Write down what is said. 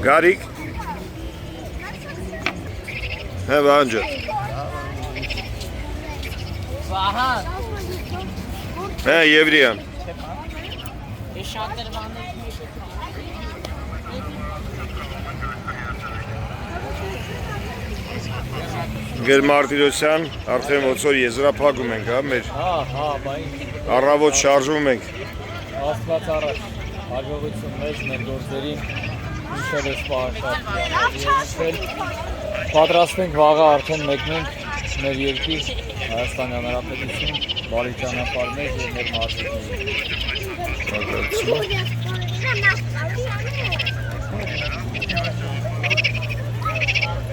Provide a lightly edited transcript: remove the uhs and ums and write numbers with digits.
Գարիկ Հե բանջը Վահան Հե Եվրիան Ես շատ դրվաններ Գեր Մարտիրոսյան արդեն ոնցոր եզրափակում ենք, հա, մեր Հա, բայ առավոտ շարժվում ենք Աստված առաջ հաջողություն մեզ մեր գործերին Միշել ես պահաշատ Պատրաստ ենք վաղը արդեն մեկնենք մեր երկիր Հայաստանի Հանրապետություն բարի ճանապարհ մեզ եւ մեր մարզիկներին